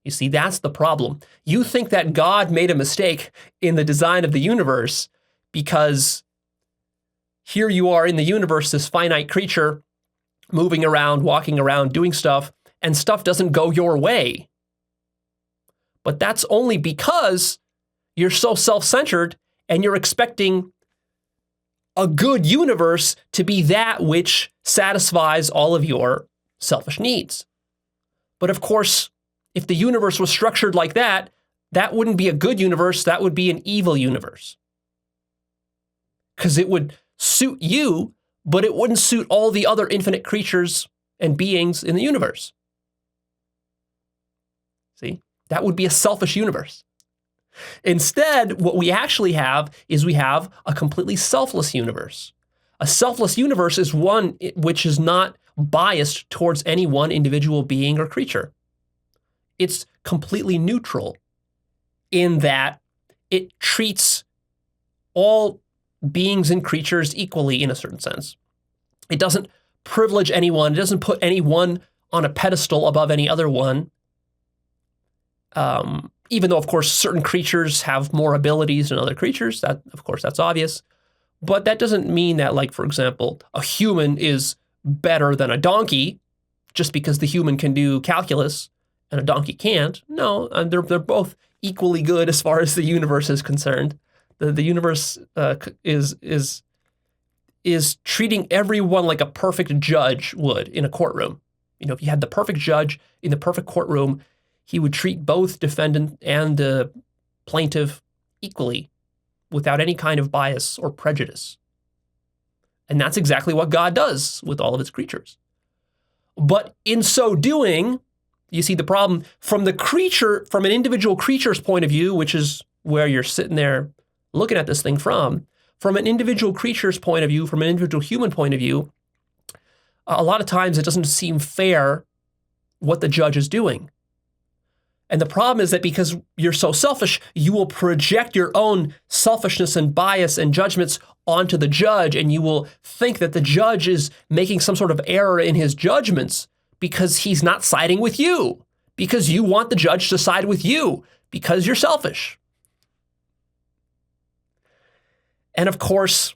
You see, that's the problem. You think that God made a mistake in the design of the universe because here you are in the universe, this finite creature, moving around, walking around, doing stuff, and stuff doesn't go your way. But that's only because you're so self-centered and you're expecting a good universe to be that which satisfies all of your selfish needs. But of course, if the universe was structured like that, that wouldn't be a good universe, that would be an evil universe. Because it would suit you, but it wouldn't suit all the other infinite creatures and beings in the universe. See, that would be a selfish universe. Instead, what we actually have is we have a completely selfless universe. A selfless universe is one which is not biased towards any one individual being or creature. It's completely neutral in that it treats all beings and creatures equally in a certain sense. It doesn't privilege anyone. It doesn't put anyone on a pedestal above any other one. Even though, of course, certain creatures have more abilities than other creatures. That, of course, that's obvious. But that doesn't mean that, like, for example, a human is better than a donkey just because the human can do calculus and a donkey can't. No, they're both equally good as far as the universe is concerned. The universe is treating everyone like a perfect judge would in a courtroom. You know, if you had the perfect judge in the perfect courtroom, he would treat both defendant and the plaintiff equally without any kind of bias or prejudice. And that's exactly what God does with all of his creatures. But in so doing, you see the problem from an individual creature's point of view, which is where you're sitting there looking at this thing from an individual creature's point of view, from an individual human point of view, a lot of times it doesn't seem fair what the judge is doing. And the problem is that because you're so selfish, you will project your own selfishness and bias and judgments onto the judge, and you will think that the judge is making some sort of error in his judgments because he's not siding with you, because you want the judge to side with you, because you're selfish. And of course,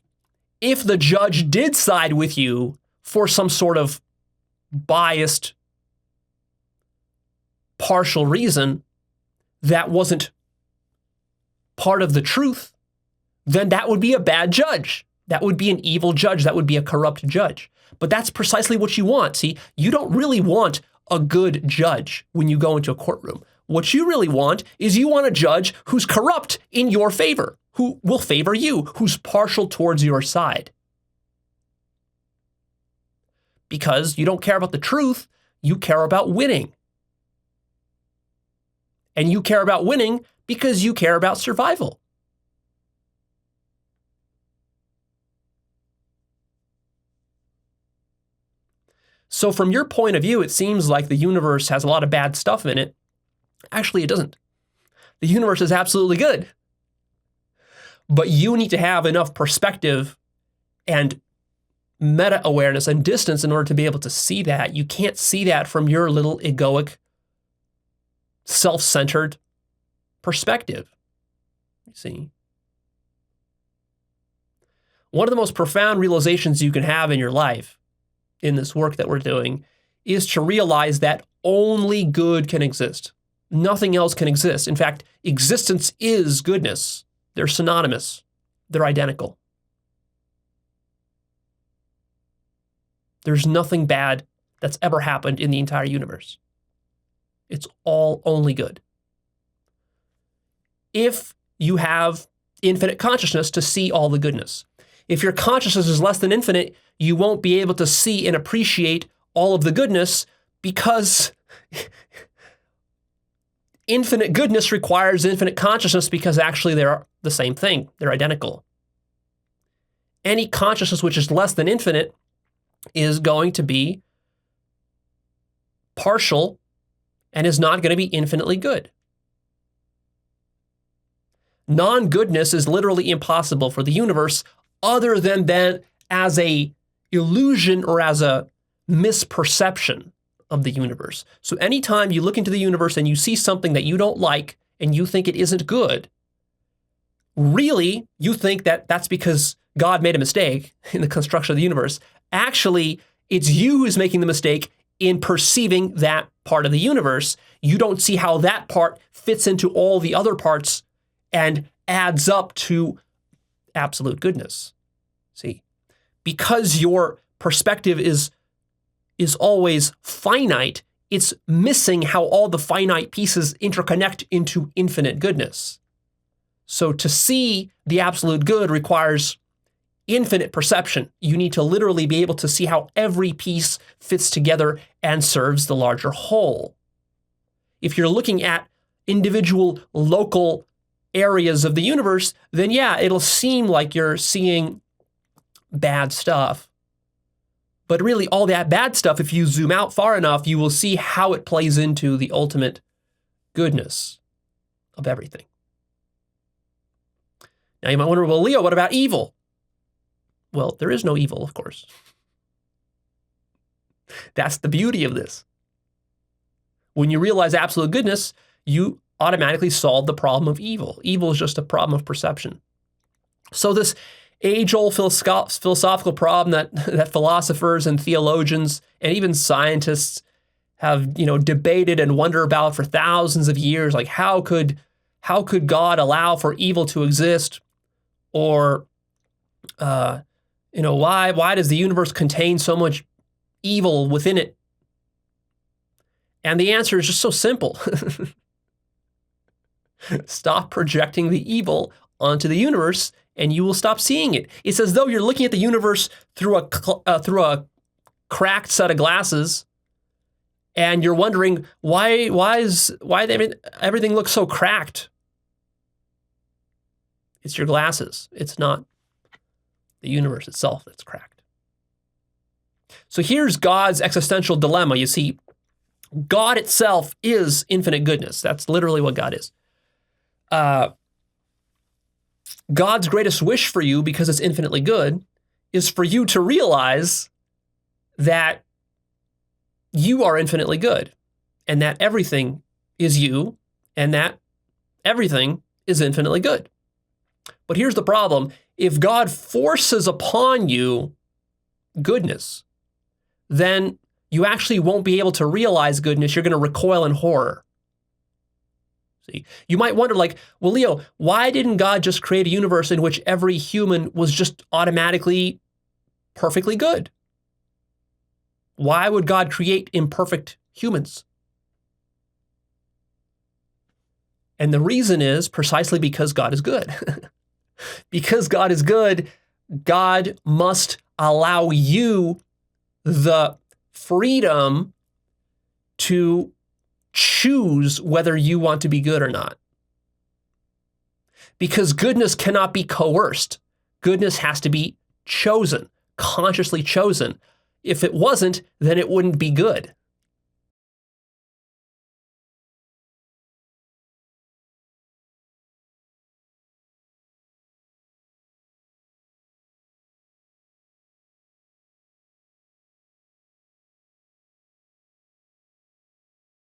if the judge did side with you for some sort of biased, partial reason that wasn't part of the truth, then that would be a bad judge. That would be an evil judge. That would be a corrupt judge. But that's precisely what you want. See, you don't really want a good judge when you go into a courtroom. What you really want is you want a judge who's corrupt in your favor, who will favor you, who's partial towards your side. Because you don't care about the truth, you care about winning. And you care about winning because you care about survival. So from your point of view, it seems like the universe has a lot of bad stuff in it. Actually, it doesn't. The universe is absolutely good. But you need to have enough perspective and meta-awareness and distance in order to be able to see that. You can't see that from your little egoic, self-centered perspective. You see? One of the most profound realizations you can have in your life, in this work that we're doing, is to realize that only good can exist. Nothing else can exist. In fact, existence is goodness. They're synonymous. They're identical. There's nothing bad that's ever happened in the entire universe. It's all only good. If you have infinite consciousness to see all the goodness. If your consciousness is less than infinite, you won't be able to see and appreciate all of the goodness because infinite goodness requires infinite consciousness because actually they're the same thing. They're identical. Any consciousness which is less than infinite is going to be partial and is not going to be infinitely good. Non-goodness is literally impossible for the universe other than as a illusion or as a misperception of the universe. So anytime you look into the universe and you see something that you don't like and you think it isn't good, really, you think that that's because God made a mistake in the construction of the universe. Actually, it's you who's making the mistake in perceiving that part of the universe. You don't see how that part fits into all the other parts and adds up to absolute goodness. See, because your perspective is always finite, it's missing how all the finite pieces interconnect into infinite goodness. So to see the absolute good requires infinite perception. You need to literally be able to see how every piece fits together and serves the larger whole. If you're looking at individual local areas of the universe, then yeah, it'll seem like you're seeing bad stuff. But really, all that bad stuff, if you zoom out far enough, you will see how it plays into the ultimate goodness of everything. Now you might wonder, well, Leo, what about evil? Well, there is no evil, of course. That's the beauty of this. When you realize absolute goodness, you automatically solve the problem of evil. Evil is just a problem of perception. So this age-old philosophical problem that philosophers and theologians and even scientists have, debated and wonder about for thousands of years, like how could God allow for evil to exist, or why does the universe contain so much evil within it? And the answer is just so simple. Stop projecting the evil onto the universe and you will stop seeing it. It's as though you're looking at the universe through a cracked set of glasses, and you're wondering why everything looks so cracked. It's your glasses. It's not the universe itself that's cracked. So here's God's existential dilemma. You see, God itself is infinite goodness. That's literally what God is. God's greatest wish for you, because it's infinitely good, is for you to realize that you are infinitely good, and that everything is you, and that everything is infinitely good. But here's the problem. If God forces upon you goodness, then you actually won't be able to realize goodness. You're going to recoil in horror. See, you might wonder, well, Leo, why didn't God just create a universe in which every human was just automatically perfectly good? Why would God create imperfect humans? And the reason is precisely because God is good. Because God is good, God must allow you the freedom to choose whether you want to be good or not. Because goodness cannot be coerced. Goodness has to be chosen, consciously chosen. If it wasn't, then it wouldn't be good.